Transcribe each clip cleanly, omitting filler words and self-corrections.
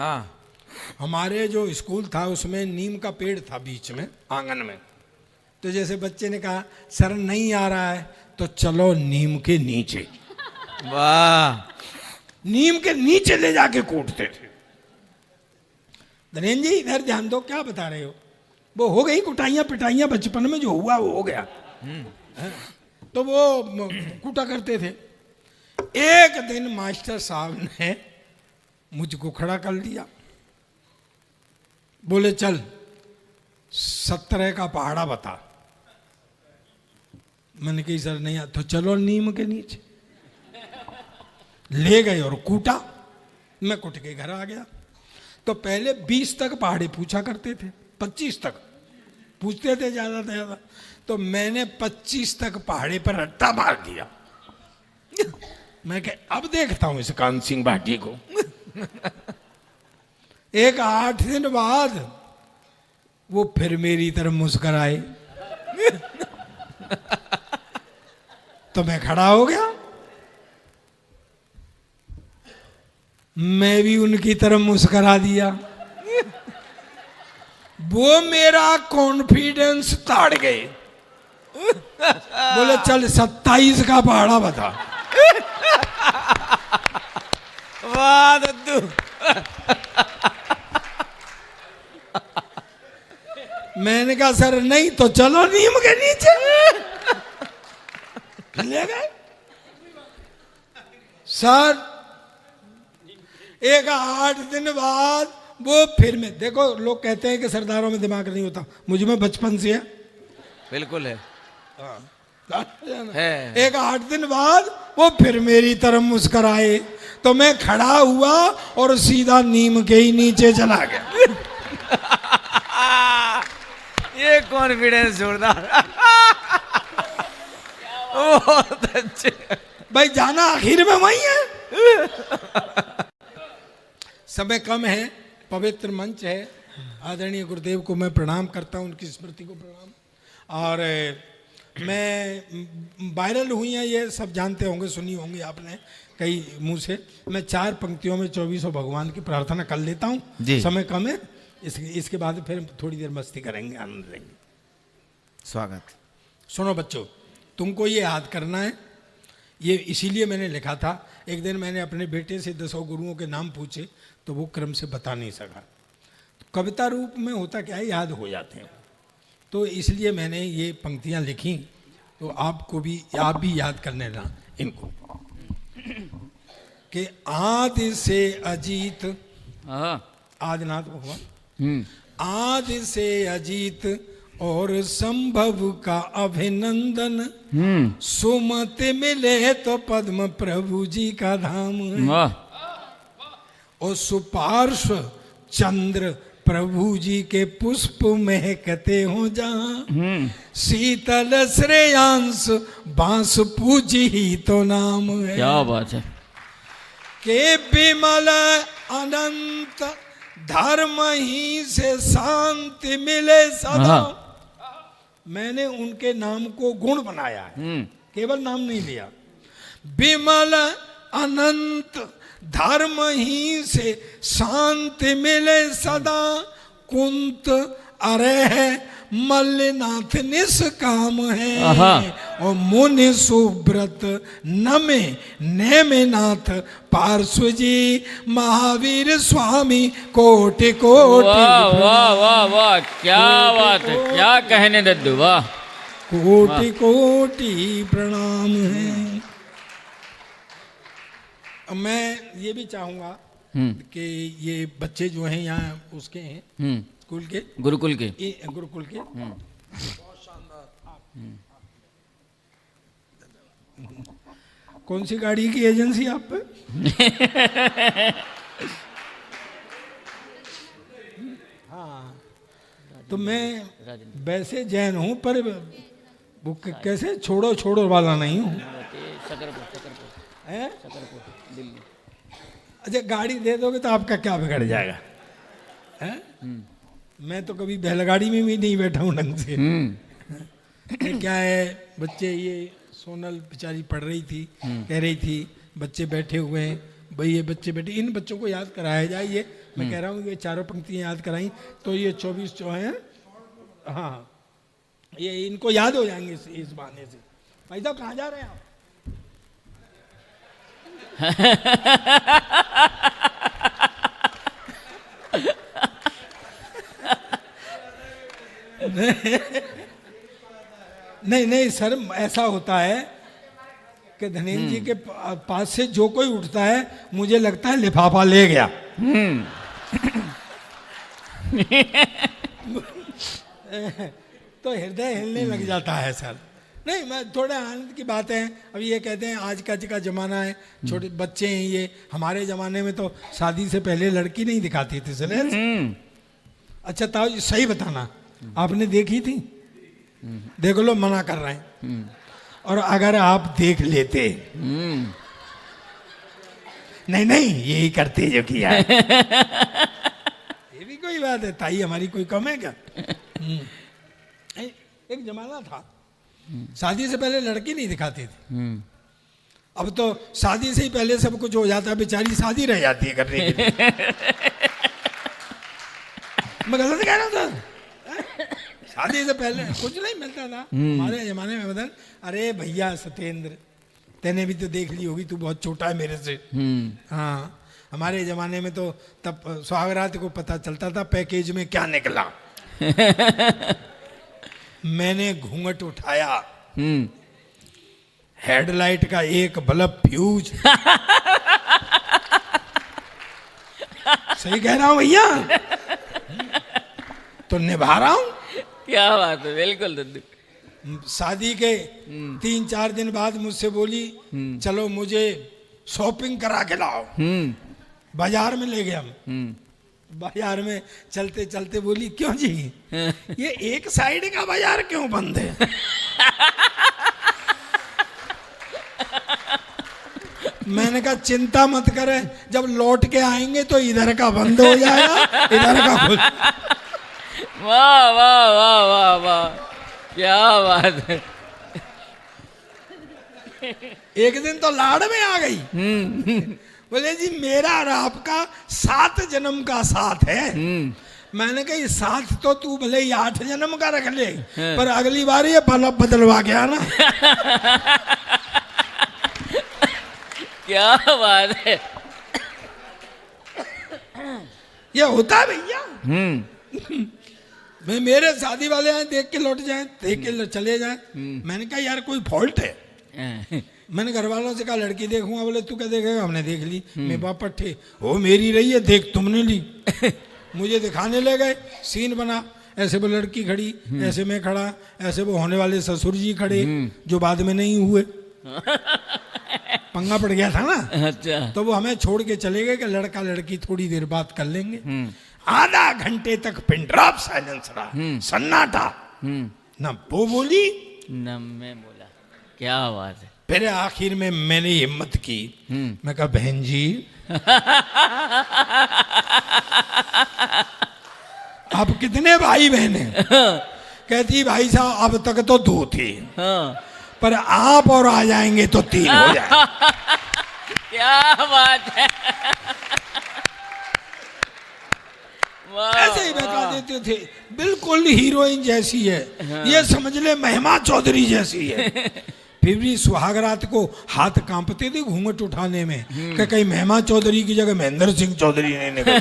हाँ। हमारे जो स्कूल था उसमें नीम का पेड़ था बीच में आंगन में। तो जैसे बच्चे ने कहा सर नहीं आ रहा है तो चलो नीम के नीचे। वाह। नीम के नीचे ले जाके कूटते थे। धनेन जी इधर ध्यान दो, क्या बता रहे हो? वो हो गई कुटाइयाँ पिटाइयाँ, बचपन में जो हुआ वो हो गया। तो वो कूटा करते थे। एक दिन मास्टर साहब ने मुझको खड़ा कर दिया, बोले चल 17 का पहाड़ा बता। मैंने कही सर नहीं, तो चलो नीम के नीचे। ले गए और कूटा। मैं कुट के घर आ गया। तो पहले 20 तक पहाड़े पूछा करते थे, 25 तक पूछते थे ज्यादा से ज्यादा। तो मैंने 25 तक पहाड़े पर रट्टा मार दिया। मैं कह अब देखता हूं इस कान सिंह भाटी को। एक 8 दिन बाद वो फिर मेरी तरफ मुस्कुराए। तो मैं खड़ा हो गया, मैं भी उनकी तरफ मुस्कुरा दिया। वो मेरा कॉन्फिडेंस ताड़ गए। बोले चल 27 का पहाड़ा बता। वाह दद्दू। मैंने कहा सर नहीं तो चलो नीम के नीचे। ले गए सर। एक 8 दिन बाद वो फिर में, देखो लोग कहते हैं कि सरदारों में दिमाग नहीं होता, मुझ में बचपन से है। बिल्कुल है। एक 8 दिन बाद वो फिर मेरी तरफ मुस्कुराए। तो मैं खड़ा हुआ और सीधा नीम के ही नीचे चला गया। ये कॉन्फिडेंस जोरदार। बहुत अच्छे। भाई जाना आखिर में वही है। समय कम है, पवित्र मंच है। आदरणीय गुरुदेव को मैं प्रणाम करता हूं, उनकी स्मृति को प्रणाम। और मैं वायरल हुई है, ये सब जानते होंगे, सुनी होंगी आपने कई मुंह से। मैं 4 पंक्तियों में 24 भगवान की प्रार्थना कर लेता हूँ। समय कम है, इसके बाद फिर थोड़ी देर मस्ती करेंगे, आनंद लेंगे। स्वागत। सुनो बच्चों, तुमको ये याद करना है। ये इसीलिए मैंने लिखा था। एक दिन मैंने अपने बेटे से 10 गुरुओं के नाम पूछे तो वो क्रम से बता नहीं सका। तो कविता रूप में होता क्या है, याद हो जाते हैं। तो इसलिए मैंने ये पंक्तियां लिखी, तो आपको भी, आप भी याद कर लेना इनको। कि आदि से अजीत, आदिनाथ भगवान, आदि से अजीत और संभव का अभिनंदन, सुमति मिले तो पद्म प्रभु जी का धाम है। और सुपार्श्व चंद्र प्रभु जी के पुष्प महकते हो जहाँ, शीतल श्रेयांश बांस पूजी ही तो नाम है। क्या बात है। के विमल अनंत धर्म ही से शांति मिले सदा। मैंने उनके नाम को गुण बनाया है, केवल नाम नहीं लिया। विमल अनंत धर्म ही से शांति मिले सदा, कुंत अरे मल्लिनाथ निष्काम है। और मुनि सुब्रत नमे नेमिनाथ पार्श्व जी, महावीर स्वामी कोटि कोटि। वाह वाह वाह वाह, क्या बात है, क्या कहने दद्दू, वाह। कोटि कोटि प्रणाम है। मैं ये भी चाहूंगा कि ये बच्चे जो हैं यहाँ उसके हैं, स्कूल के, गुरुकुल के, गुरुकुल के, बहुत शानदार। कौन सी गाड़ी की एजेंसी आप पे? हाँ, तो मैं वैसे जैन हूँ पर वो कैसे छोड़ो छोड़ो वाला नहीं हूँ। अच्छा, गाड़ी दे दोगे तो आपका क्या बिगड़ जाएगा? मैं तो कभी बैलगाड़ी में भी नहीं बैठा हूँ ढंग से। क्या है, बच्चे, ये सोनल बेचारी पढ़ रही थी, कह रही थी बच्चे बैठे हुए हैं, भाई ये बच्चे बैठे, इन बच्चों को याद कराया जाए, ये मैं कह रहा हूँ ये चारों पंक्तियां याद कराई तो ये 24 जो हैं, हाँ ये इनको याद हो जाएंगे इस बहाने से। भाई साहब कहाँ जा रहे हैं आप? नहीं नहीं सर, ऐसा होता है कि धनेन्द्र जी के पास से जो कोई उठता है मुझे लगता है लिफाफा ले गया। तो हृदय हिलने लग जाता है सर। नहीं, मैं थोड़ा आनंद की बात है। अब ये कहते हैं आज का जमाना है, छोटे बच्चे हैं ये। हमारे जमाने में तो शादी से पहले लड़की नहीं दिखाती थी सर। अच्छा ताऊ सही बताना, आपने देखी थी? देख लो, मना कर रहे हैं। और अगर आप देख लेते, नहीं नहीं यही करते जो किया है। ये भी कोई बात है, ताई हमारी कोई कम है क्या? एक जमाना था शादी से पहले लड़की नहीं दिखाती थी। अब तो शादी से ही पहले सब कुछ हो जाता है, बेचारी शादी रह जाती है करने के लिए। मैं गलत कह रहा था? शादी से पहले कुछ नहीं मिलता था हमारे जमाने में मदन। अरे भैया सत्येंद्र, तेने भी तो देख ली होगी, तू बहुत छोटा है मेरे से। हाँ, हमारे जमाने में तो तब सुहागरात को पता चलता था पैकेज में क्या निकला। मैंने घूंघट उठाया, हेडलाइट का एक बल्ब फ्यूज। सही कह रहा हूं भैया? तो निभा रहा हूं। क्या बात है, बिल्कुल दद्दू। शादी के 3-4 दिन बाद मुझसे बोली, चलो मुझे शॉपिंग करा के लाओ। बाजार में ले गए हम। बाजार में चलते चलते बोली, क्यों जी ये एक साइड का बाजार क्यों बंद है? मैंने कहा चिंता मत करे, जब लौट के आएंगे तो इधर का बंद हो जाएगा, इधर का खुल। वाह वाह वाह वाह वाह, क्या बात है। एक दिन तो लाड़ में आ गई। बोले जी मेरा और आपका 7 जन्म का साथ है। मैंने कहा साथ तो तू भले ही 8 जन्म का रख ले, पर अगली बार ये बल्ब बदलवा के आना। क्या बात है। ये होता है भैया। मैं मेरे शादी वाले आए, देख के लौट जाए, देख के चले जाए। मैंने कहा यार कोई फॉल्ट है? मैंने घर वालों से कहा लड़की देखूंगा। बोले तू क्या देखेगा? हमने देख ली। मैं बाप पट्टे हो मेरी रही है, देख तुमने ली। मुझे दिखाने ले गए, सीन बना। ऐसे वो लड़की खड़ी, ऐसे मैं खड़ा, ऐसे वो होने वाले ससुर जी खड़े, जो बाद में नहीं हुए। पंगा पड़ गया था ना। अच्छा। तो वो हमें छोड़ के चले गए कि लड़का लड़की थोड़ी देर बात कर लेंगे। आधा घंटे तक पिन ड्रॉप साइलेंस रहा, सन्नाटा। ना वो बोली न मैं बोला। क्या बात है। फिर आखिर में मैंने हिम्मत की, मैं कहा बहन जी आप कितने भाई बहन हैं? कहती भाई साहब अब तक तो 2 थे, पर आप और आ जाएंगे तो 3 हो जाए। क्या बात है। ऐसे ही बता देते थे, बिल्कुल हीरोइन जैसी है। ये समझ ले महिमा चौधरी जैसी है। फिर भी सुहागरात को हाथ कांपते थे घूंघट उठाने में कि कहीं महिमा चौधरी की जगह महेंद्र सिंह चौधरी नहीं निकले।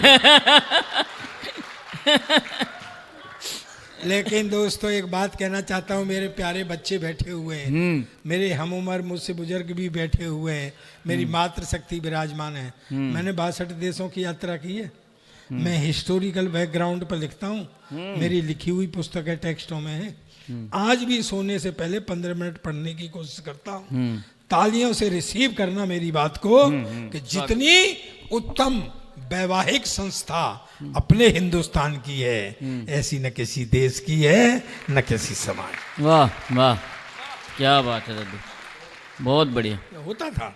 लेकिन दोस्तों एक बात कहना चाहता हूँ, मेरे प्यारे बच्चे बैठे हुए हैं, मेरे हम उम्र मुझसे बुजुर्ग भी बैठे हुए हैं, मेरी मातृशक्ति विराजमान है। मैंने 62 देशों की यात्रा की है। मैं हिस्टोरिकल बैकग्राउंड पर लिखता हूँ, मेरी लिखी हुई पुस्तकें टेक्स्टों में है। आज भी सोने से पहले 15 मिनट पढ़ने की कोशिश करता हूँ। तालियों से रिसीव करना मेरी बात को कि जितनी उत्तम वैवाहिक संस्था अपने हिंदुस्तान की है, ऐसी न किसी देश की है न किसी समाज। वाह वाह, क्या बात है दादू, बहुत बढ़िया होता था।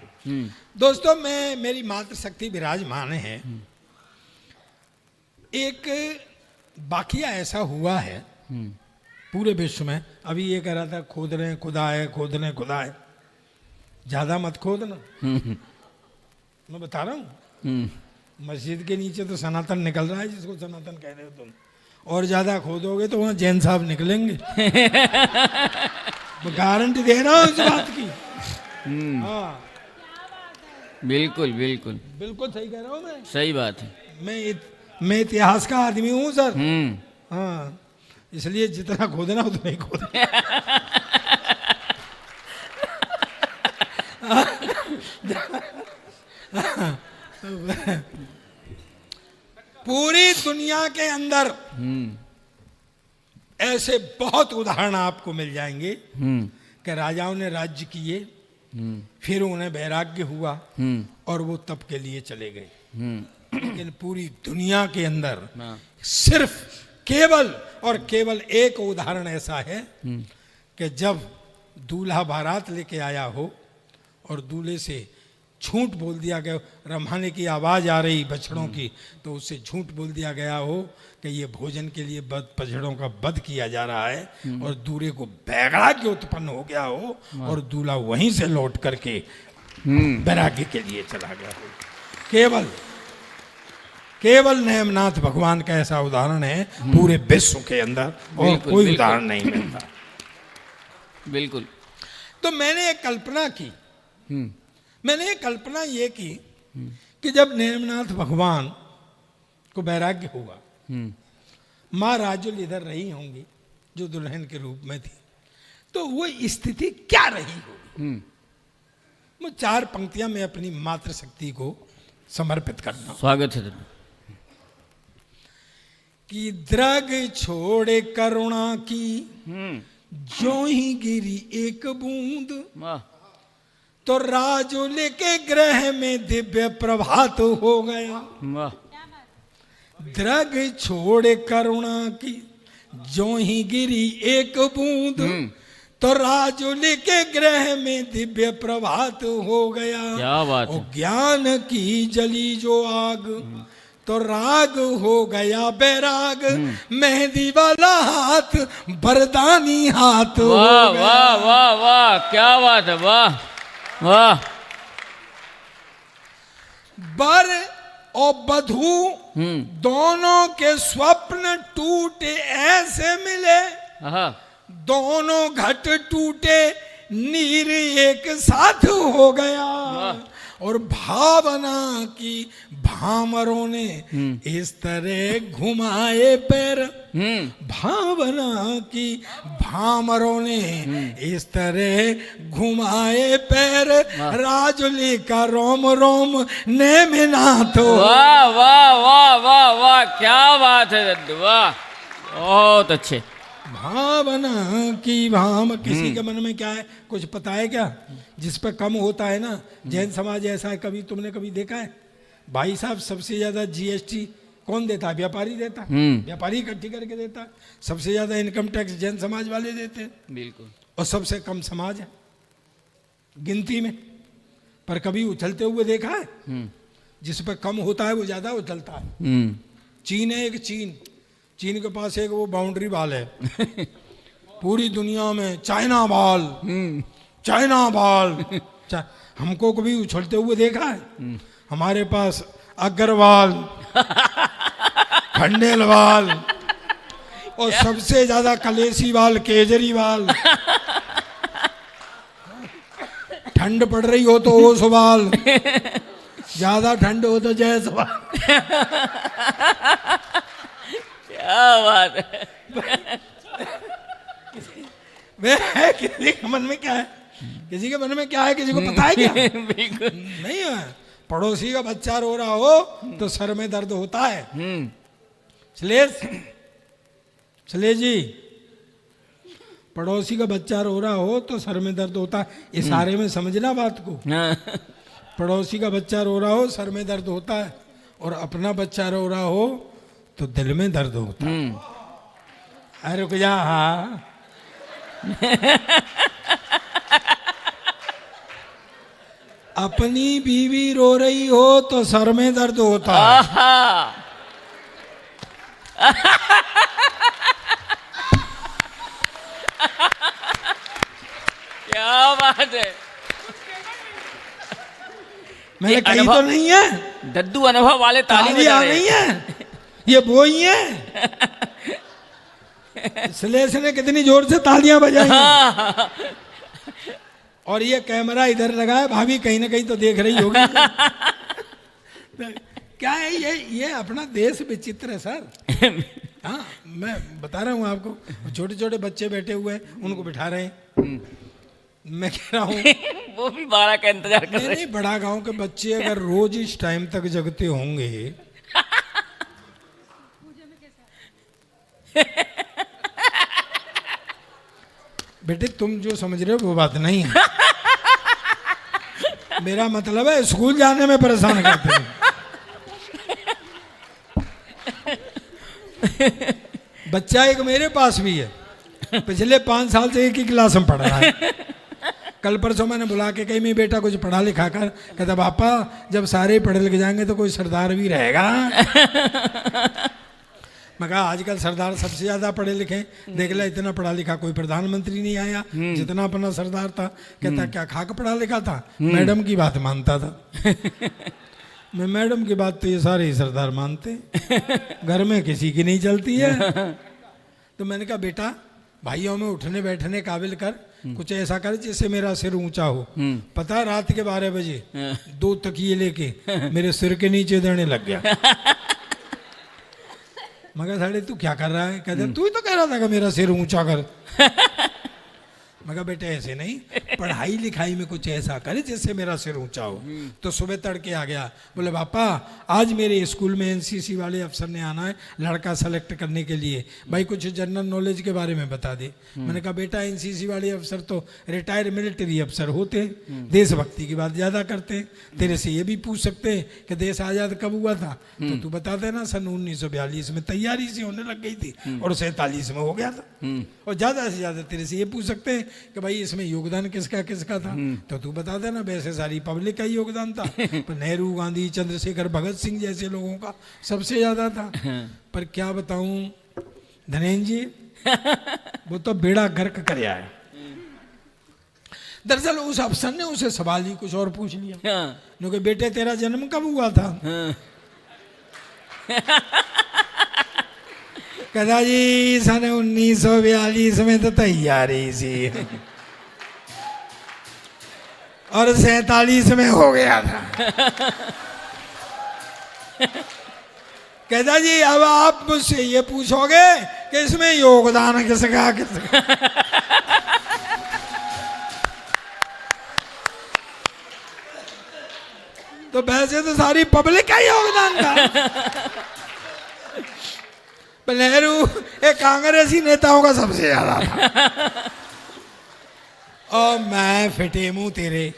दोस्तों मैं मेरी मातृशक्ति विराजमान है। एक वाकया ऐसा हुआ है पूरे विश्व में। अभी ये कह रहा था खोद रहे हैं, खुदा है, खोद रहे हैं, खुदा है। ज्यादा मत खोदना, मैं बता रहा हूँ। मस्जिद के नीचे तो सनातन निकल रहा है, जिसको सनातन कह रहे हो तुम, और ज्यादा खोदोगे तो वहाँ जैन साहब निकलेंगे। मैं गारंटी दे रहा हूँ इस बात की। हाँ बिल्कुल बिल्कुल बिल्कुल सही कह रहा हूँ मैं। सही बात है। मैं इतिहास का आदमी हूँ सर। हाँ, इसलिए जितना खोदना उतना ही खोदना। पूरी दुनिया के अंदर ऐसे बहुत उदाहरण आपको मिल जाएंगे कि राजाओं ने राज्य किए, फिर उन्हें वैराग्य हुआ और वो तप के लिए चले गए। लेकिन पूरी दुनिया के अंदर सिर्फ केवल और केवल एक उदाहरण ऐसा है कि जब दूल्हा बारात लेके आया हो और दूल्हे से झूठ बोल दिया गया, रम्हाने की आवाज आ रही बछड़ों की, तो उससे झूठ बोल दिया गया हो कि ये भोजन के लिए बछड़ों का वध किया जा रहा है, और दूल्हे को वैराग्य उत्पन्न हो गया हो और दूल्हा वहीं से लौट करके वैराग्य के लिए चला गया हो। केवल नेमनाथ भगवान का ऐसा उदाहरण है पूरे विश्व के अंदर, और कोई उदाहरण नहीं मिलता। बिल्कुल। तो मैंने एक कल्पना की, मैंने एक कल्पना ये की कि जब नेमनाथ भगवान को वैराग्य हुआ, माँ राजुल इधर रही होंगी जो दुल्हन के रूप में थी, तो वो स्थिति क्या रही होगी। मैं 4 पंक्तियां में अपनी मातृशक्ति को समर्पित करता हूं। स्वागत है। कि द्रग छोड़े करुणा की जो ही गिरी एक बूंद, तो राजुल के ग्रह में दिव्य प्रभात हो गया। द्रग छोड़े करुणा की जो ही गिरी एक बूंद, तो राजुल के ग्रह में दिव्य प्रभात हो गया। क्या बात है। और ज्ञान की जली जो आग, तो राग हो गया बैराग। मेहंदी वाला हाथ बरदानी हाथ हो वाह गया। वाह वाह वाह, क्या बात है, वाह वाह। बर और बधू दोनों के स्वप्न टूटे ऐसे मिले, दोनों घट टूटे नीर एक साथ हो गया। और भावना की भामरों ने इस तरह घुमाए पैर, भावना की भामरों ने इस तरह घुमाए पैर। राजुली का रोम रोम ने मिना तो। वाह वाह वाह वाह वाह, क्या बात है दद्दू, वाह बहुत अच्छे। भावना की भाम, किसी के मन में क्या है कुछ पता है क्या? जिस पे कम होता है ना, जैन समाज ऐसा है, कभी तुमने कभी देखा है भाई साहब सबसे ज्यादा जीएसटी कौन देता है? व्यापारी देता है, व्यापारी इकट्ठी करके देता है। सबसे ज्यादा इनकम टैक्स जैन समाज वाले देते हैं। बिल्कुल। और सबसे कम समाज है गिनती में, पर कभी उछलते हुए देखा है? जिस पे कम होता है वो ज्यादा उछलता है। चीन है एक, चीन के पास एक वो बाउंड्री बाल है। पूरी दुनिया में चाइना बाल, चाइना बाल। हमको कभी उछलते हुए देखा है? हमारे पास अग्रवाल, खंडेलवाल, और सबसे ज्यादा कलेसीवाल केजरीवाल। ठंड पड़ रही हो तो ओसवाल, ज्यादा ठंड हो तो जयसवाल। क्या बात है। वे किसी के मन में क्या है, किसी के मन में क्या है, किसी को पता है क्या? बिल्कुल नहीं है। पड़ोसी का बच्चा रो रहा हो तो सर में दर्द होता है। श्लेष जी, पड़ोसी का बच्चा रो रहा हो तो सर में दर्द होता है। इशारे में समझना बात को। पड़ोसी का बच्चा रो रहा हो सर में दर्द होता है, और अपना बच्चा रो रहा हो तो दिल में दर्द होता है। अरे रुक जा। हाँ अपनी बीवी रो रही हो तो सर में दर्द होता है। क्या बात है। मैंने कही तो नहीं है, दद्दू अनुभव वाले ताली बजा तालियां रहे नहीं है, ये वो ही है। श्लेष ने कितनी जोर से तालियां बजाई हैं। और ये कैमरा इधर लगा है, भाभी कहीं ना कहीं तो देख रही होगी। क्या है ये अपना देश विचित्र है सर। हाँ, मैं बता रहा हूँ आपको, छोटे छोटे बच्चे बैठे हुए हैं, उनको बिठा रहे हैं। मैं कह रहा हूँ वो भी 12 का इंतजार कर रहे नहीं, बड़ा गांव के बच्चे अगर रोज इस टाइम तक जगते होंगे, बेटे तुम जो समझ रहे हो वो बात नहीं है। मेरा मतलब है स्कूल जाने में परेशान करते हैं। बच्चा एक मेरे पास भी है, पिछले 5 साल से एक ही क्लास में पढ़ रहा है। कल परसों मैंने बुला के कही मैं बेटा कुछ पढ़ा लिखा कर, कहता पापा जब सारे पढ़े लिखे जाएंगे तो कोई सरदार भी रहेगा। मैं कहा आजकल सरदार सबसे ज्यादा पढ़े लिखे, देख ला इतना पढ़ा लिखा कोई प्रधानमंत्री नहीं आया जितना अपना सरदार था। कहता क्या खाक पढ़ा लिखा था, मैडम की बात मानता था। मैं मैडम की बात तो ये सारे ही सरदार मानते, घर में किसी की नहीं चलती है। तो मैंने कहा बेटा भाइयों में उठने बैठने काबिल कर, कुछ ऐसा कर जिससे मेरा सिर ऊंचा हो। पता है रात के 12 बजे 2 तकिए लेके मेरे सिर के नीचे देने लग गया। मगर साढ़े तू क्या कर रहा है, कहते तू ही तो कह रहा था कि मेरा सिर ऊंचा कर। मगर बेटे ऐसे नहीं, पढ़ाई लिखाई में कुछ ऐसा करे जिससे मेरा सिर ऊंचा हो। तो सुबह तड़के आ गया, बोले पापा आज मेरे स्कूल में एनसीसी वाले अफसर ने आना है लड़का सेलेक्ट करने के लिए, भाई कुछ जनरल नॉलेज के बारे में बता दे। मैंने कहा बेटा एनसीसी वाले अफसर तो रिटायर्ड मिलिट्री अफसर होते हैं, देशभक्ति की बात ज्यादा करते हैं। तेरे से ये भी पूछ सकते हैं कि देश आजाद कब हुआ था, तो तू बता देना सन 1942 में तैयारी से होने लग गई थी और 47 में हो गया था। और ज्यादा से ज्यादा तेरे से ये पूछ सकते हैं कि भाई इसमें योगदान किसका किसका था, तो तू बता देना। वैसे सारी पब्लिक का ही योगदान था, पर नेहरू गांधी चंद्रशेखर भगत सिंह जैसे लोगों का सबसे ज्यादा था। पर क्या बताऊं धनेन्द्र जी, वो तो बेड़ा गर्क कर आया। दरअसल उस अफसर ने उसे सवाल ही कुछ और पूछ लिया, क्योंकि बेटे तेरा जन्म कब हुआ था। कहता जी सन 1942 में तो तैयारी सी और 47 में हो गया था। कहता जी अब आप मुझसे ये पूछोगे कि इसमें योगदान किसका किसका। तो वैसे तो सारी पब्लिक का योगदान था, नेहरू एक कांग्रेसी नेताओं का सबसे ज्यादा था। और मैं फिटे मुंह तेरे,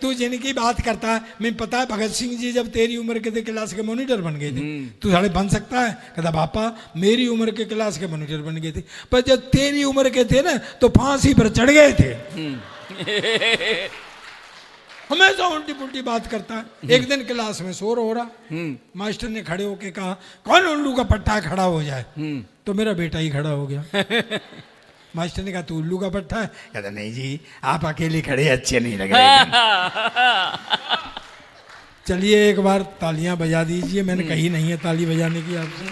तू जिनकी बात करता है, मैं पता है भगत सिंह जी जब तेरी उम्र के थे क्लास के मॉनिटर बन गए थे, तू साढ़े बन सकता है। कहता पापा मेरी उम्र के क्लास के मॉनिटर बन गए थे, पर जब तेरी उम्र के थे ना तो फांसी पर चढ़ गए थे। हमेशा उल्टी पुल्टी बात करता है। एक दिन क्लास में शोर हो रहा, मास्टर ने खड़े होके कहा कौन उल्लू का पट्टा खड़ा हो जाए, तो मेरा बेटा ही खड़ा हो गया। मास्टर ने कहा तू उल्लू का पट्टा है, कहता नहीं जी आप अकेले खड़े अच्छे नहीं लग रहे। चलिए एक बार तालियां बजा दीजिए, मैंने कही नहीं है ताली बजाने की आपसे।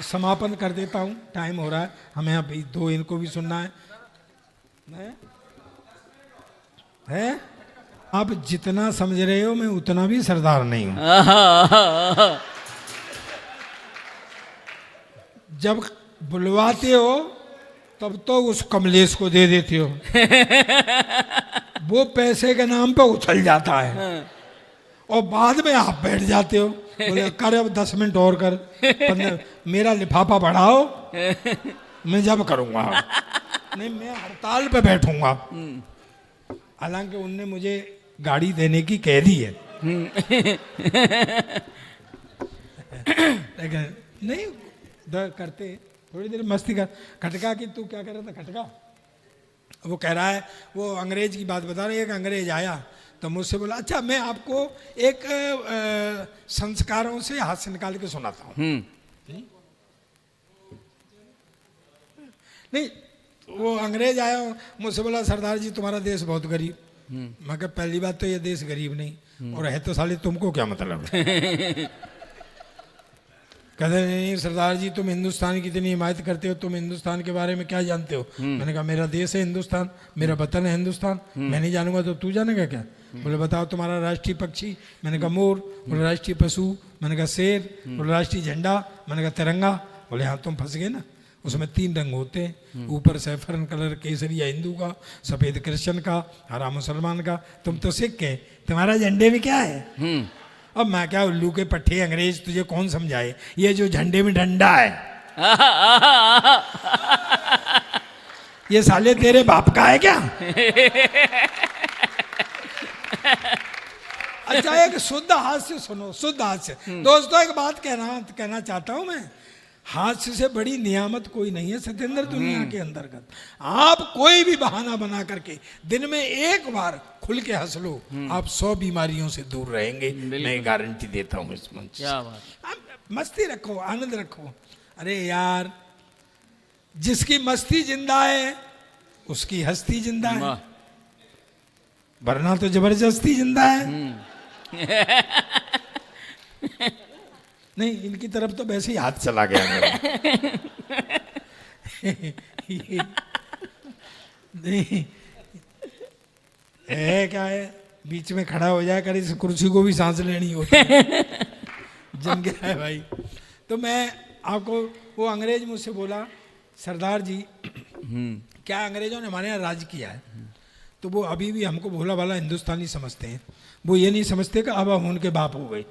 समापन कर देता हूँ, टाइम हो रहा है, हमें अभी 2 इनको भी सुनना है? आप जितना समझ रहे हो मैं उतना भी सरदार नहीं हूं। जब बुलवाते हो तब तो उस कमलेश को दे देते हो, वो पैसे के नाम पे उछल जाता है, और बाद में आप बैठ जाते हो, बोले कर अब 10 मिनट और कर, 15 मेरा लिफाफा बढ़ाओ, मैं जब करूंगा। नहीं मैं हड़ताल पे बैठूंगा। हालांकि उनने मुझे गाड़ी देने की कह दी है। नहीं करते थोड़ी देर मस्ती कर। खटका की तू क्या कर रहा था, खटका वो कह रहा है, वो अंग्रेज की बात बता रहा है। एक अंग्रेज आया तो मुझसे बोला अच्छा मैं आपको एक संस्कारों से हाथ निकाल के सुनाता हूँ। नहीं वो अंग्रेज आया मुझसे बोला सरदार जी तुम्हारा देश बहुत गरीब, मैं कहा पहली बात तो ये देश गरीब नहीं, और है तो साले तुमको क्या मतलब है? कहते नहीं सरदार जी तुम हिंदुस्तान की इतनी हिमायत करते हो, तुम हिंदुस्तान के बारे में क्या जानते हो? मैंने कहा मेरा देश है हिंदुस्तान, मेरा वतन है हिंदुस्तान, मैं नहीं जानूंगा तो तू जानेगा क्या? बोले बताओ तुम्हारा राष्ट्रीय पक्षी? मैंने कहा मोर। बोले राष्ट्रीय पशु? मैंने कहा शेर। बोले राष्ट्रीय झंडा? मैंने कहा तिरंगा। बोले हाँ तुम फंस गए ना, उसमें 3 रंग होते हैं, ऊपर सैफरन कलर केसरिया हिंदू का, सफ़ेद क्रिश्चियन का, हरा मुसलमान का, तुम तो सिख है, तुम्हारा झंडे में क्या है? अब मैं क्या उल्लू के पट्टे अंग्रेज तुझे कौन समझाए, ये जो झंडे में डंडा है ये साले तेरे बाप का है क्या? अच्छा एक शुद्ध हास्य सुनो, शुद्ध हास्य। दोस्तों एक बात कहना चाहता हूं मैं, हास्य से बड़ी नियामत कोई नहीं है सत्येंद्र दुनिया के अंतर्गत। आप कोई भी बहाना बना करके दिन में एक बार खुल के हंस लो, आप 100 बीमारियों से दूर रहेंगे, मैं गारंटी देता हूँ इस मंच से। क्या बात। आप मस्ती रखो, आनंद रखो। अरे यार जिसकी मस्ती जिंदा है उसकी हस्ती जिंदा है, वरना तो जबरदस्ती जिंदा है। नहीं इनकी तरफ तो वैसे ही हाथ चला गया मेरा। नहीं है क्या है, बीच में खड़ा हो जाए कर, इस कुर्सी को भी सांस लेनी होती है। जम गया है भाई। तो मैं आपको, वो अंग्रेज मुझसे बोला सरदार जी क्या अंग्रेजों ने हमारे यहाँ राज किया है? तो वो अभी भी हमको भोला भाला हिंदुस्तानी समझते हैं, वो ये नहीं समझते कि अब हम उनके बाप हो गए।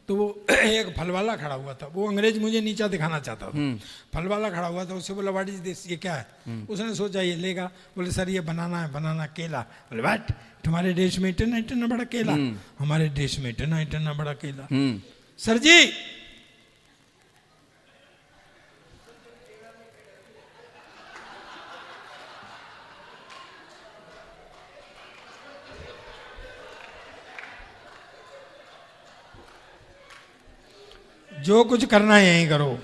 तो वो एक फलवाला खड़ा हुआ था, वो अंग्रेज मुझे नीचा दिखाना चाहता था। फलवाला खड़ा हुआ था, उससे बोला व्हाट इज दिस, ये क्या है? उसने सोचा ये लेगा। बोले सर ये बनाना है, बनाना केला। बोले व्हाट, तुम्हारे देश में इतना इतना बड़ा केला? हमारे देश में इतना इतना बड़ा केला। सर जी जो कुछ करना है यहीं करो।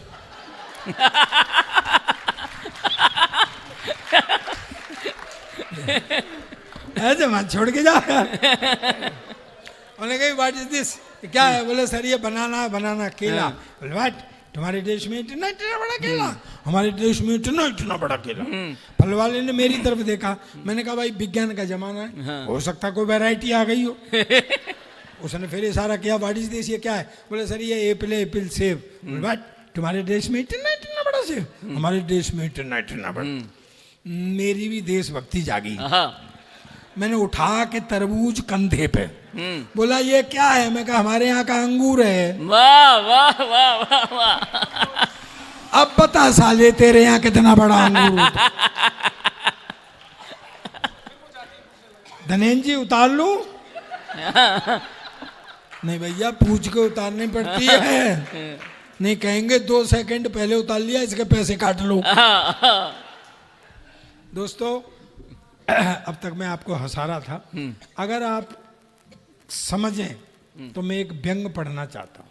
ऐसे मत छोड़ के जा। उन्होंने कहा व्हाट इज दिस, क्या है? बोले सर ये बनाना बनाना केला। बोले व्हाट, तुम्हारे देश में इतना इतना बड़ा केला? हमारे देश में इतना इतना बड़ा केला। फल वाले ने मेरी तरफ देखा, मैंने कहा भाई विज्ञान का जमाना है, हो सकता कोई वैरायटी आ गई हो। उसने फिर इशारा किया व्हाट इज दिस, ये क्या है? बोले सर ये एप्पल एप्पल सेब। व्हाट, तुम्हारे देश में इतना इतना बड़ा सेब? हमारे देश में इतना इतना बड़ा। मेरी भी देशभक्ति जागी। मैंने उठा के तरबूज कंधे पे, बोला ये क्या है? मैं कहा हमारे यहाँ का अंगूर है। वाह वाह वाह वाह वाह। अब बता साले तेरे यहाँ कितना बड़ा अंगूर होता? धनेन जी उतार लूं? नहीं भैया पूछ के उतारनी पड़ती है, नहीं कहेंगे 2 सेकंड पहले उतार लिया इसके पैसे काट लो। दोस्तों अब तक मैं आपको हंसा रहा था, अगर आप समझें तो मैं एक व्यंग पढ़ना चाहता हूँ।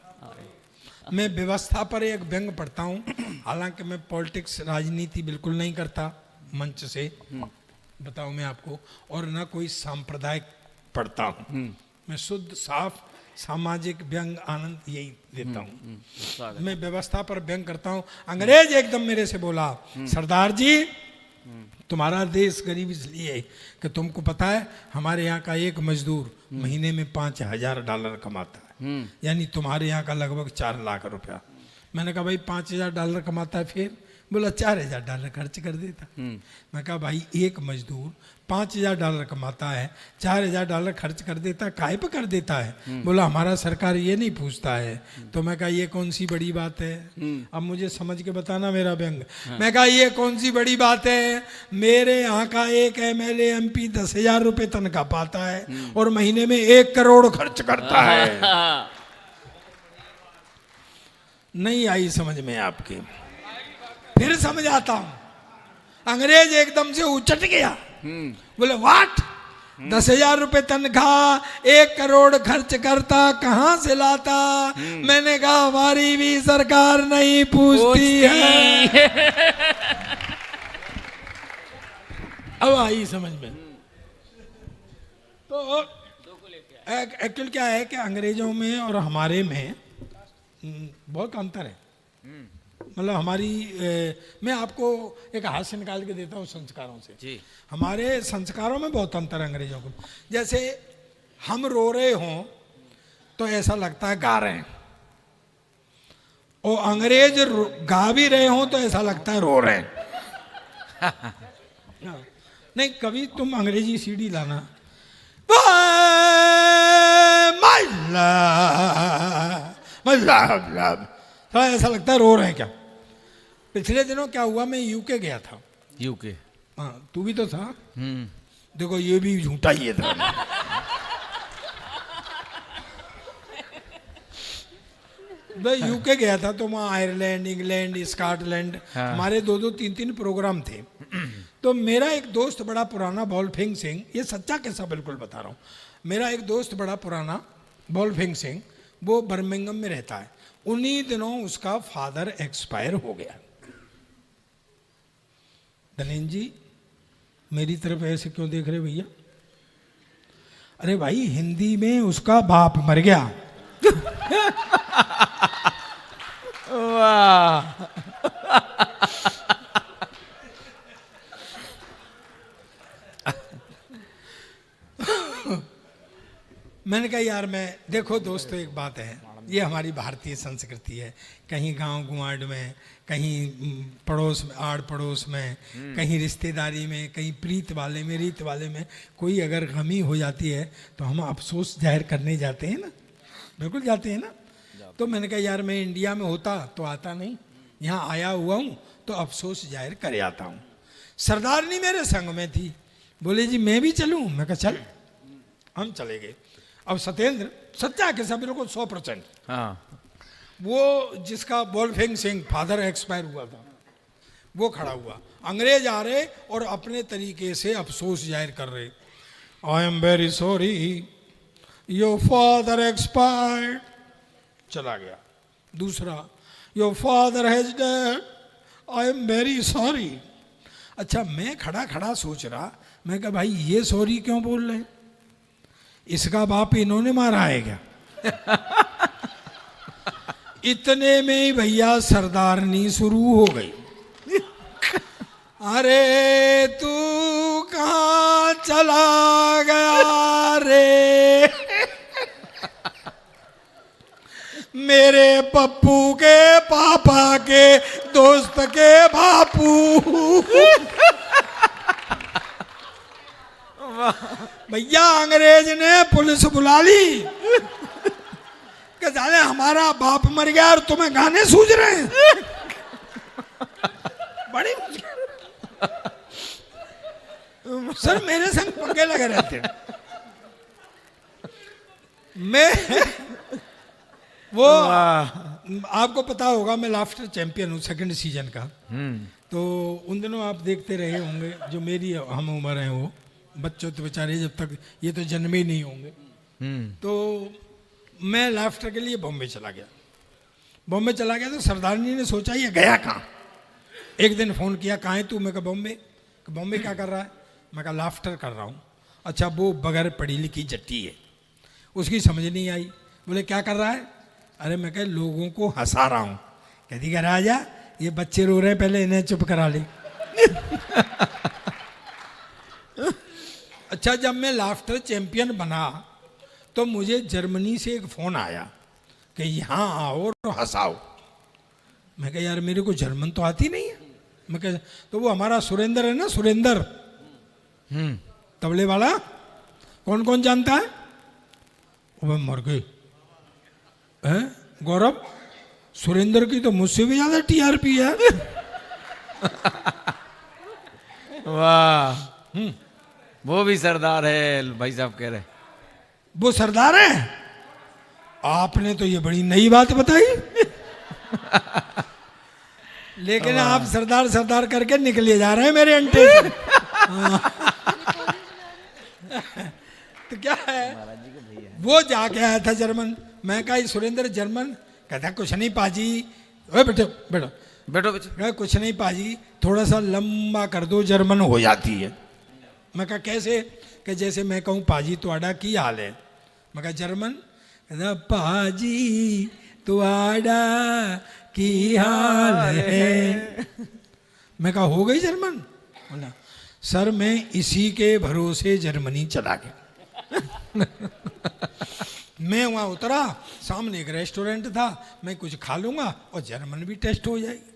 मैं व्यवस्था पर एक व्यंग पढ़ता हूँ, हालांकि मैं पॉलिटिक्स राजनीति बिल्कुल नहीं करता मंच से, बताऊँ मैं आपको, और ना कोई सांप्रदायिक पढ़ता हूँ। मैं शुद्ध साफ सामाजिक व्यंग आनंद यही देता हूँ। मैं व्यवस्था पर व्यंग करता हूँ। अंग्रेज एकदम मेरे से बोला सरदार जी तुम्हारा देश गरीब इसलिए है कि तुमको पता है हमारे यहाँ का एक मजदूर महीने में $5,000 कमाता है, यानी तुम्हारे यहाँ का लगभग 4 लाख रुपया। मैंने कहा भाई $5,000 कमाता है, फिर बोला $4,000 खर्च कर देता। मैं कहा भाई एक मजदूर $5,000 कमाता है, $4,000 खर्च कर देता, काहे पे कर देता है? बोला हमारा सरकार ये नहीं पूछता है। तो मैं कहा ये कौन सी बड़ी बात है? अब मुझे समझ के बताना मेरा व्यंग। मैं कहा ये कौन सी बड़ी बात है? मेरे यहाँ का एक MLA MP 10,000 रुपये तनख्वाह पाता है और महीने में 1 करोड़ खर्च करता है। नहीं आई समझ में आपके? फिर समझ आता हूं। अंग्रेज एकदम से उचट गया, बोले व्हाट, 10,000 रुपये तनख्वाह, 1 करोड़ खर्च करता, कहां से लाता? मैंने कहा हमारी भी सरकार नहीं पूछती है। अब आई समझ में? तो एक्चुअल क्या है कि अंग्रेजों में और हमारे में बहुत अंतर है। मतलब हमारी मैं आपको एक हाथ से निकाल के देता हूँ संस्कारों से। जी। हमारे संस्कारों में बहुत अंतर है अंग्रेजों को। जैसे हम रो रहे हों तो ऐसा लगता है गा रहे हैं, और अंग्रेज गा भी रहे हों तो ऐसा लगता है रो रहे हैं। नहीं, कभी तुम अंग्रेजी सीडी लाना, थोड़ा ऐसा लगता है रो रहे हैं क्या। पिछले दिनों क्या हुआ, मैं यूके गया था। यूके? हाँ, तू भी तो था। देखो ये भी झूठा ही है था। मैं यूके गया था तो वहाँ आयरलैंड, इंग्लैंड, स्कॉटलैंड, हमारे 2-2, 3-3 प्रोग्राम थे। तो मेरा एक दोस्त बड़ा पुराना, बॉलफिंग सिंह, ये सच्चा किस्सा बिल्कुल बता रहा हूँ। मेरा एक दोस्त बड़ा पुराना, बॉलफिंग सिंह, वो बर्मिंघम में रहता है। उन्हीं दिनों उसका फादर एक्सपायर हो गया। धनेन जी मेरी तरफ ऐसे क्यों देख रहे भैया? अरे भाई, हिंदी में उसका बाप मर गया। वाह। मैंने कहा यार, मैं देखो दोस्तों, एक बात है, ये हमारी भारतीय संस्कृति है। कहीं गांव गुआड़ में, कहीं पड़ोस में, आड़ पड़ोस में, कहीं रिश्तेदारी में, कहीं प्रीत वाले में, रीत वाले में कोई अगर गमी हो जाती है तो हम अफसोस जाहिर करने जाते हैं ना, बिल्कुल जाते हैं ना। तो मैंने कहा यार, मैं इंडिया में होता तो आता नहीं, यहाँ आया हुआ हूँ तो अफसोस जाहिर कर आता हूँ। सरदारनी मेरे संग में थी, बोले जी मैं भी चलूँ। मैं कहा चल। हम चले गए। अब सत्येंद्र, सच्चा कैसा बिल्कुल 100%। हाँ। वो जिसका बॉलफिंग सिंह फादर एक्सपायर हुआ था, वो खड़ा हुआ। अंग्रेज आ रहे और अपने तरीके से अफसोस जाहिर कर रहे। I am very sorry, your father expired. चला गया। दूसरा, your father has dead, I am very sorry. अच्छा, मैं खड़ा खड़ा सोच रहा, मैं कहा भाई ये सॉरी क्यों बोल रहे हैं? इसका बाप इन्होंने मारा है क्या? इतने में ही भैया सरदारनी शुरू हो गई। अरे तू कहाँ चला गया रे, मेरे पप्पू के पापा के दोस्त के बापू। भैया अंग्रेज ने पुलिस बुला ली कि जाने हमारा बाप मर गया और तुम्हें गाने सूझ रहे हैं। बड़ी मुश्किल। सर मेरे संग पंगे लगे रहते हैं। मैं वो आपको पता होगा, मैं लाफ्टर चैंपियन हूँ 2nd सीजन का। तो उन दिनों आप देखते रहे होंगे, जो मेरी हम उम्र है वो बच्चों तो बेचारे जब तक ये तो जन्मे ही नहीं होंगे। तो मैं लाफ्टर के लिए बॉम्बे चला गया। बॉम्बे चला गया तो सरदारनी ने सोचा ये गया कहाँ। एक दिन फ़ोन किया, कहाँ है तू? मैं कहा बॉम्बे। बॉम्बे क्या कर रहा है? मैं कहा लाफ्टर कर रहा हूँ। अच्छा, वो बगैर पढ़ी लिखी जट्टी है, उसकी समझ नहीं आई। बोले क्या कर रहा है? अरे मैं कहा लोगों को हंसा रहा हूँ। कहती कह राजा ये बच्चे रो रहे हैं, पहले इन्हें चुप करा ले। अच्छा, जब मैं लाफ्टर चैंपियन बना तो मुझे जर्मनी से एक फ़ोन आया कि यहाँ आओ और हंसाओ। मैं कहा यार मेरे को जर्मन तो आती नहीं है। मैं कहा तो वो हमारा सुरेंद्र है ना, सुरेंद्र तबले वाला, कौन कौन जानता है? वो मर गए हैं गौरव, सुरेंद्र की तो मुझसे भी ज़्यादा टीआरपी है। वाह। वो भी सरदार है भाई साहब कह रहे। वो सरदार है? आपने तो ये बड़ी नई बात बताई। लेकिन आप सरदार सरदार करके निकले जा रहे हैं मेरे अंटे से। तो क्या है, वो जाके आया था जर्मन। मैं कहा सुरेंद्र जर्मन? कहता कुछ नहीं पाजी। ओए बैठो बैठो बैठो। कुछ नहीं पाजी, थोड़ा सा लंबा कर दो, जर्मन हो जाती है। मैं कहा कैसे? कि जैसे मैं कहूँ पाजी तुआड़ा की हाल है, मैं कहा जर्मन, कहता पाजी तुआड़ा की हाल है। मैं कहा हो गई जर्मन? बोला सर मैं इसी के भरोसे जर्मनी चला गया। मैं वहाँ उतरा, सामने एक रेस्टोरेंट था, मैं कुछ खा लूँगा और जर्मन भी टेस्ट हो जाएगी।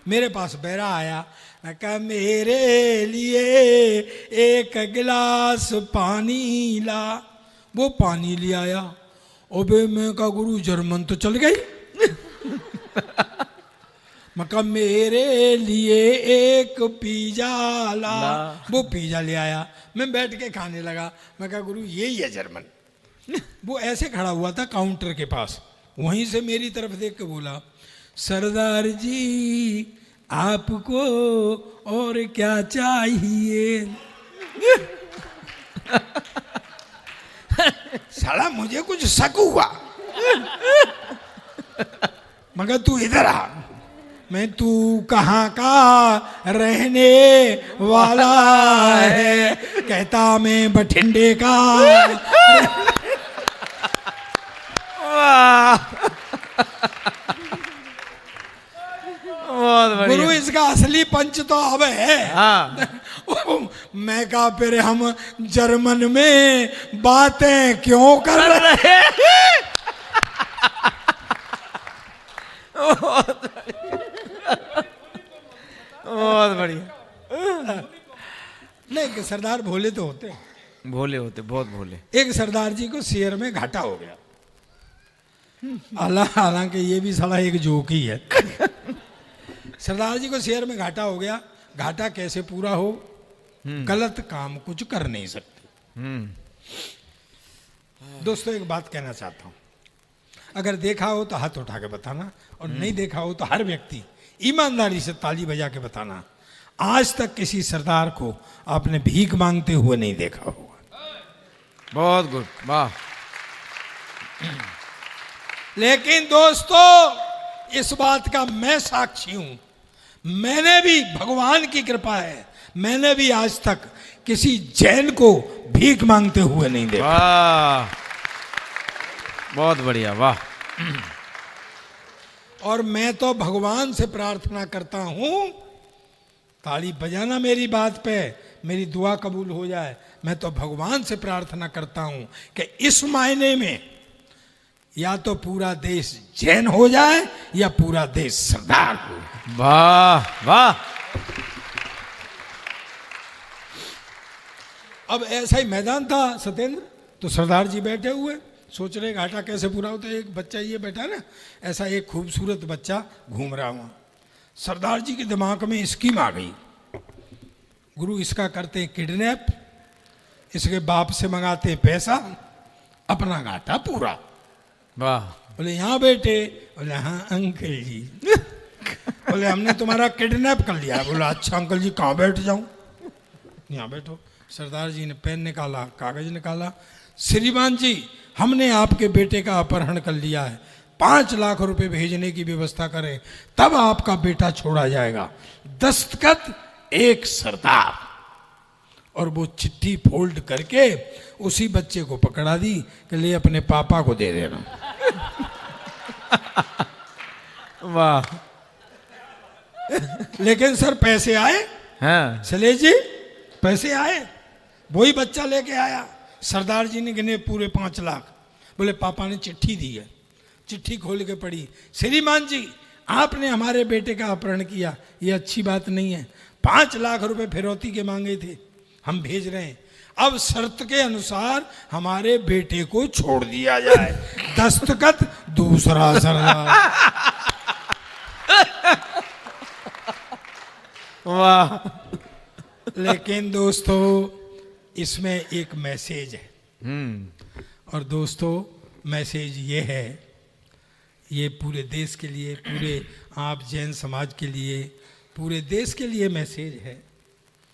मेरे पास बैरा आया, मैं कहा मेरे लिए एक गिलास पानी ला। वो पानी ले आया। अबे मैं कहा गुरु जर्मन तो चल गई। मैं कहा मेरे लिए एक पिज्जा ला। वो पिज्जा ले आया, मैं बैठ के खाने लगा। मैं कहा गुरु यही है जर्मन। वो ऐसे खड़ा हुआ था काउंटर के पास, वहीं से मेरी तरफ देख के बोला सरदार जी आपको और क्या चाहिए? साला मुझे कुछ शक हुआ। मगर तू इधर आ, मैं तू कहाँ का रहने वाला है? कहता मैं बठिंडे का। गुरु इसका असली पंच तो अब है। हाँ। मैं कहा फिर हम जर्मन में बातें क्यों कर रहे हैं? बहुत बढ़िया। नहीं कि सरदार भोले तो होते हैं, भोले होते, बहुत भोले। एक सरदार जी को शेयर में घाटा हो गया। हालांकि ये भी साला एक जोक ही है। सरदार जी को शेयर में घाटा हो गया। घाटा कैसे पूरा हो? गलत काम कुछ कर नहीं सकते। दोस्तों एक बात कहना चाहता हूं, अगर देखा हो तो हाथ उठा के बताना, और नहीं देखा हो तो हर व्यक्ति ईमानदारी से ताली बजा के बताना आज तक किसी सरदार को आपने भीख मांगते हुए नहीं देखा होगा। बहुत गुड, वाह। लेकिन दोस्तों इस बात का मैं साक्षी हूं, मैंने भी, भगवान की कृपा है, मैंने भी आज तक किसी जैन को भीख मांगते हुए नहीं देखा। वाह, बहुत बढ़िया, वाह। और मैं तो भगवान से प्रार्थना करता हूं, ताली बजाना मेरी बात पे, मेरी दुआ कबूल हो जाए। मैं तो भगवान से प्रार्थना करता हूं कि इस मायने में या तो पूरा देश जैन हो जाए या पूरा देश सरदार हो। वाह वाह। अब ऐसा ही मैदान था सत्येंद्र, तो सरदार जी बैठे हुए सोच रहे घाटा कैसे पूरा होता है। एक बच्चा ये बैठा ना, ऐसा एक खूबसूरत बच्चा घूम रहा हुआ। सरदार जी के दिमाग में स्कीम आ गई, गुरु इसका करते हैं किडनैप, इसके बाप से मंगाते हैं पैसा, अपना घाटा पूरा। वाह। बोले यहाँ बेटे? बोले हाँ अंकल जी। बोले हमने तुम्हारा किडनैप कर लिया। बोला अच्छा अंकल जी कहाँ बैठ जाऊं? यहाँ बैठो। सरदार जी ने पेन निकाला, कागज निकाला। श्रीमान जी हमने आपके बेटे का अपहरण कर लिया है, 5 लाख रुपए भेजने की व्यवस्था करें तब आपका बेटा छोड़ा जाएगा। दस्तखत एक सरदार। और वो चिट्ठी फोल्ड करके उसी बच्चे को पकड़ा दी कि ले अपने पापा को दे देना। वाह। लेकिन सर पैसे आए? हाँ। चले जी पैसे आए। वही बच्चा लेके आया। सरदार जी ने गिने पूरे 5 लाख। बोले पापा ने चिट्ठी दी है। चिट्ठी खोल के पढ़ी, श्रीमान जी आपने हमारे बेटे का अपहरण किया, ये अच्छी बात नहीं है, 5 लाख रुपए फिरौती के मांगे थे, हम भेज रहे हैं, अब शर्त के अनुसार हमारे बेटे को छोड़ दिया जाए। दस्तखत दूसरा सरदार। वाह। लेकिन दोस्तों इसमें एक मैसेज है। और दोस्तों मैसेज ये है, ये पूरे देश के लिए, पूरे आप जैन समाज के लिए, पूरे देश के लिए मैसेज है।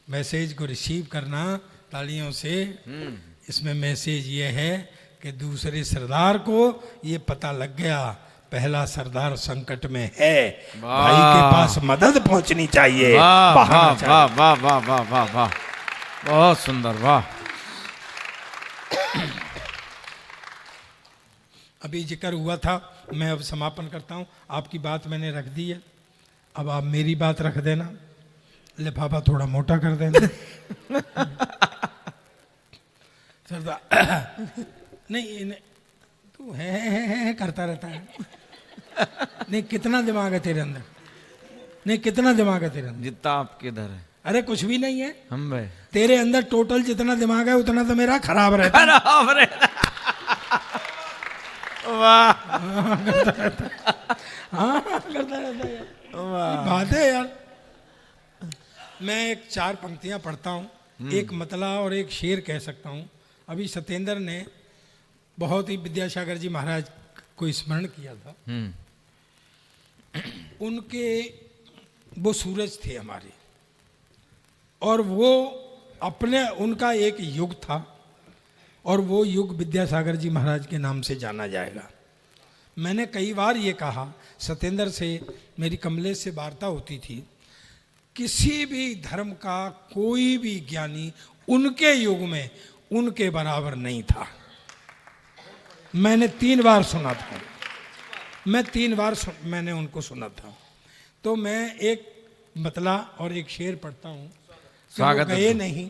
मैसेज को रिसीव करना तालियों से। इसमें मैसेज ये है कि दूसरे सरदार को ये पता लग गया पहला सरदार संकट में है, भाई के पास मदद पहुंचनी चाहिए। वाह वाह वाह वाह वाह वाह वाह। बहुत सुंदर, वाह। अभी जिक्र हुआ था, मैं अब समापन करता हूँ। आपकी बात मैंने रख दी है, अब आप मेरी बात रख देना, लिफाफा थोड़ा मोटा कर देना। सरदार नहीं, तू है करता रहता है। नहीं, कितना दिमाग है तेरे अंदर? नहीं, कितना दिमाग है तेरे अंदर? जितना आपके इधर है। अरे कुछ भी नहीं है हम भाई तेरे अंदर। टोटल जितना दिमाग है उतना तो मेरा खराब रहता है। खराब रे। वाह, हाँ करता रहता है यार। बात है यार। मैं एक 4 पंक्तियां पढ़ता हूँ, एक मतला और एक शेर कह सकता हूँ। अभी सत्येंद्र ने बहुत ही विद्यासागर जी महाराज को स्मरण किया था। उनके वो सूरज थे हमारे, और वो अपने उनका एक युग था, और वो युग विद्यासागर जी महाराज के नाम से जाना जाएगा। मैंने कई बार ये कहा, सत्येंद्र से मेरी कमलेश से वार्ता होती थी, किसी भी धर्म का कोई भी ज्ञानी उनके युग में उनके बराबर नहीं था। मैंने 3 बार सुना था, मैं 3 बार मैंने उनको सुना था। तो मैं एक मतला और एक शेर पढ़ता हूँ। स्वागत गए है। नहीं,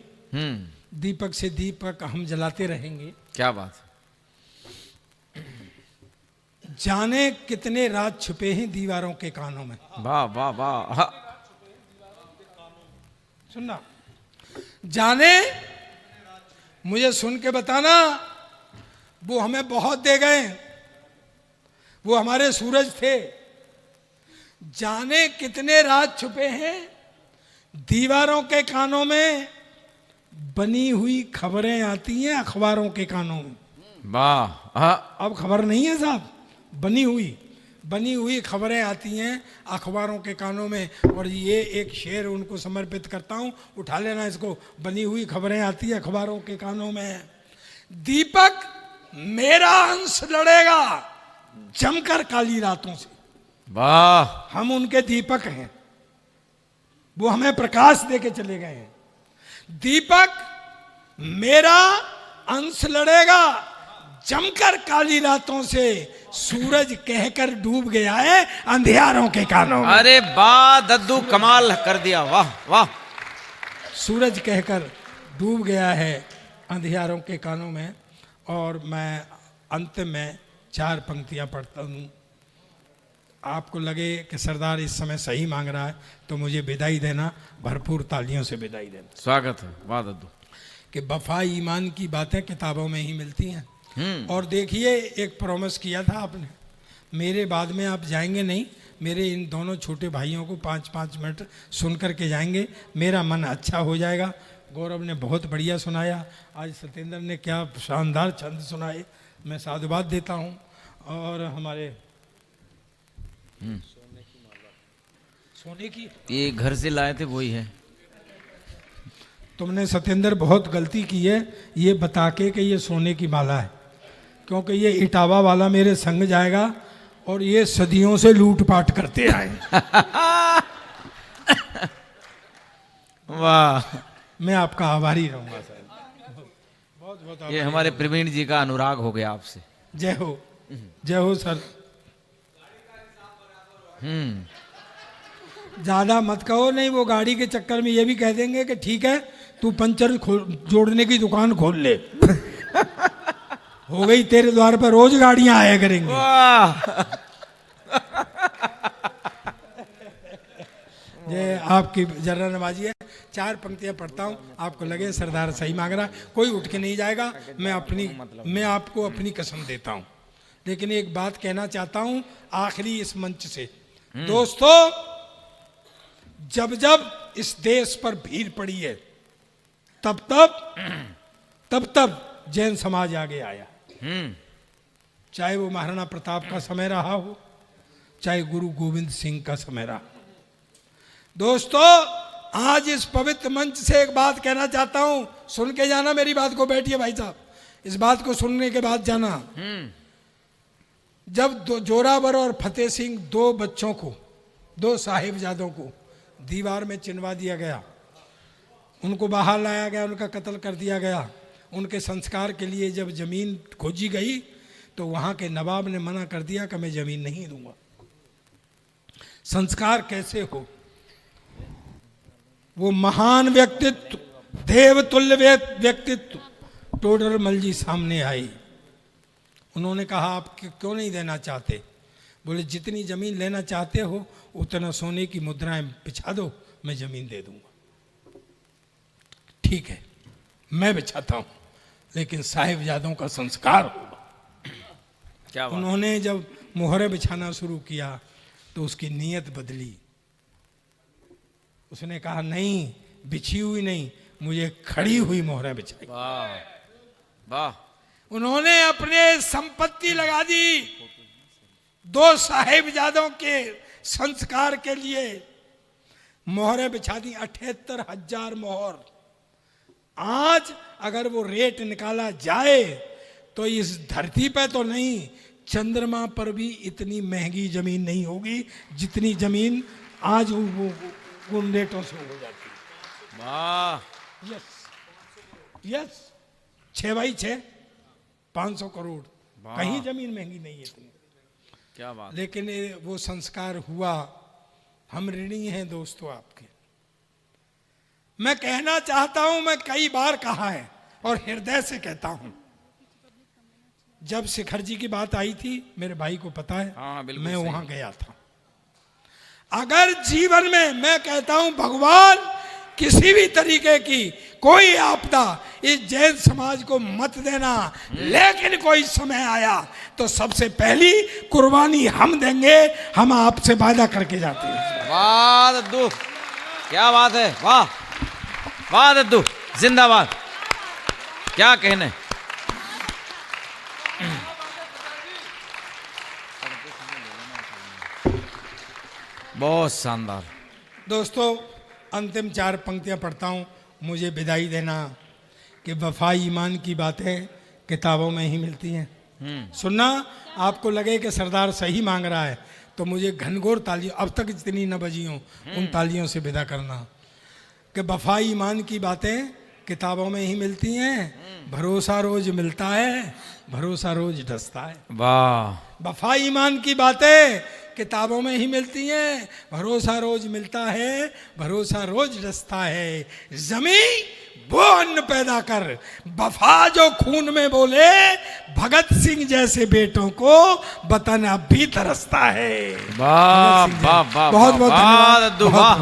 दीपक से दीपक हम जलाते रहेंगे। क्या बात है। जाने कितने राज छुपे हैं दीवारों के कानों में। वाह वाह वाह, हाँ। सुनना, जाने, मुझे सुन के बताना, वो हमें बहुत दे गए, वो हमारे सूरज थे। जाने कितने राज छुपे हैं दीवारों के कानों में, बनी हुई खबरें आती हैं अखबारों के कानों में। वाह, हाँ। अब खबर नहीं है साहब, बनी हुई खबरें आती हैं अखबारों के कानों में। और ये एक शेर उनको समर्पित करता हूँ, उठा लेना इसको। बनी हुई खबरें आती हैं अखबारों के कानों में, दीपक मेरा अंश लड़ेगा जमकर काली रातों से। वाह, हम उनके दीपक हैं, वो हमें प्रकाश दे के चले गए हैं। दीपक मेरा अंश लड़ेगा जमकर काली रातों से, सूरज कहकर डूब गया है अंधियारों के कानों में। अरे वाह दद्दू, कमाल कर दिया, वाह वाह। सूरज कहकर डूब गया है अंधियारों के कानों में। और मैं अंत में 4 पंक्तियां पढ़ता हूँ। आपको लगे कि सरदार इस समय सही मांग रहा है तो मुझे विदाई देना, भरपूर तालियों से विदाई देना। स्वागत है, वाह दद्दू। कि वफा ईमान की बातें किताबों में ही मिलती हैं। और देखिए, एक प्रॉमिस किया था आपने, मेरे बाद में आप जाएंगे नहीं, मेरे इन दोनों छोटे भाइयों को 5-5 मिनट सुन कर के जाएंगे, मेरा मन अच्छा हो जाएगा। गौरव ने बहुत बढ़िया सुनाया, आज सत्येंद्र ने क्या शानदार छंद सुनाए, मैं साधुवाद देता हूँ। और हमारे सोने की ये घर से लाए थे वही है। तुमने सत्येंद्र बहुत गलती की है ये बता के कि ये सोने की माला है, क्योंकि ये इटावा वाला मेरे संग जाएगा और ये सदियों से लूटपाट करते आए। वाह, मैं आपका आभारी रहूंगा सर, बहुत बहुत ये आभारी। हमारे प्रवीण जी का अनुराग हो गया आपसे। जय हो सर। ज्यादा मत कहो, नहीं वो गाड़ी के चक्कर में ये भी कह देंगे कि ठीक है तू पंचर जोड़ने की दुकान खोल ले। हो गई तेरे द्वार पर रोज गाड़ियां आया करेंगी। वाह, ये आपकी जर्रा नवाजी है। 4 पंक्तियां पढ़ता हूँ, आपको लगे सरदार सही मांग रहा, कोई उठ के नहीं जाएगा। मैं आपको अपनी कसम देता हूँ। लेकिन एक बात कहना चाहता हूँ आखिरी इस मंच से, दोस्तों, जब जब इस देश पर भीड़ पड़ी है तब तब जैन समाज आगे आया। चाहे वो महाराणा प्रताप का समय रहा हो, चाहे गुरु गोविंद सिंह का समय रहा। दोस्तों, आज इस पवित्र मंच से एक बात कहना चाहता हूं, सुन के जाना मेरी बात को। बैठिए भाई साहब, इस बात को सुनने के बाद जाना। जब जोरावर और फतेह सिंह 2 बच्चों को, 2 साहिबजादों को दीवार में चिनवा दिया गया, उनको बाहर लाया गया, उनका कत्ल कर दिया गया। उनके संस्कार के लिए जब जमीन खोजी गई तो वहाँ के नवाब ने मना कर दिया कि मैं जमीन नहीं दूंगा। संस्कार कैसे हो? वो महान व्यक्तित्व, देवतुल्य व्यक्तित्व टोडरमल जी सामने आई। उन्होंने कहा आप क्यों नहीं देना चाहते? बोले जितनी जमीन लेना चाहते हो उतना सोने की मुद्राएं बिछा दो, मैं जमीन दे दूंगा। ठीक है, मैं बिछाता हूं, लेकिन साहिबजादों का संस्कार होगा। क्या बात? उन्होंने जब मोहरे बिछाना शुरू किया तो उसकी नीयत बदली। उसने कहा नहीं, बिछी हुई नहीं, मुझे खड़ी हुई मोहरें बिछाई। वाह वाह। उन्होंने अपने संपत्ति लगा दी 2 साहिबजादों के संस्कार के लिए, मोहरें बिछा दी 78,000 मोहर। आज अगर वो रेट निकाला जाए तो इस धरती पर तो नहीं, चंद्रमा पर भी इतनी महंगी जमीन नहीं होगी जितनी जमीन आज वो उन रेटों से हो जाती है। वाह। यस यस, 6x6 500 करोड़, कहीं जमीन महंगी नहीं है इतनी। क्या बात। लेकिन वो संस्कार हुआ। हम ऋणी हैं दोस्तों आपके। मैं कहना चाहता हूं, मैं कई बार कहा है और हृदय से कहता हूं, जब शिखर जी की बात आई थी, मेरे भाई को पता है, हाँ, बिल्कुल मैं सही। वहां गया था। अगर जीवन में, मैं कहता हूं भगवान किसी भी तरीके की कोई आपदा इस जैन समाज को मत देना, लेकिन कोई समय आया तो सबसे पहली कुर्बानी हम देंगे। हम आपसे वादा करके जाते हैं। वाह दद्दू, क्या बात है। वाह वाह दद्दू, जिंदाबाद। क्या कहने। बहुत शानदार। दोस्तों, अंतिम 4 पंक्तियां पढ़ता हूं, मुझे विदाई देना कि वफा ईमान की बातें किताबों में ही मिलती हैं। सुनना, आपको लगे कि सरदार सही मांग रहा है तो मुझे घनघोर तालियों, अब तक जितनी न बजी हों उन तालियों से विदा करना कि वफा ईमान की बातें किताबों में ही मिलती हैं। भरोसा रोज मिलता है, भरोसा रोज डसता है। वाह। वफा ईमान की बातें किताबों में ही मिलती हैं, भरोसा रोज मिलता है, भरोसा रोज डसता है। जमी वो अन्न पैदा कर, वफा जो खून में बोले, भगत सिंह जैसे बेटों को वतन अब भी तरसता है। वाह वाह वाह। बहुत बहुत वाह धन्यवाद। दद्दू, वाह।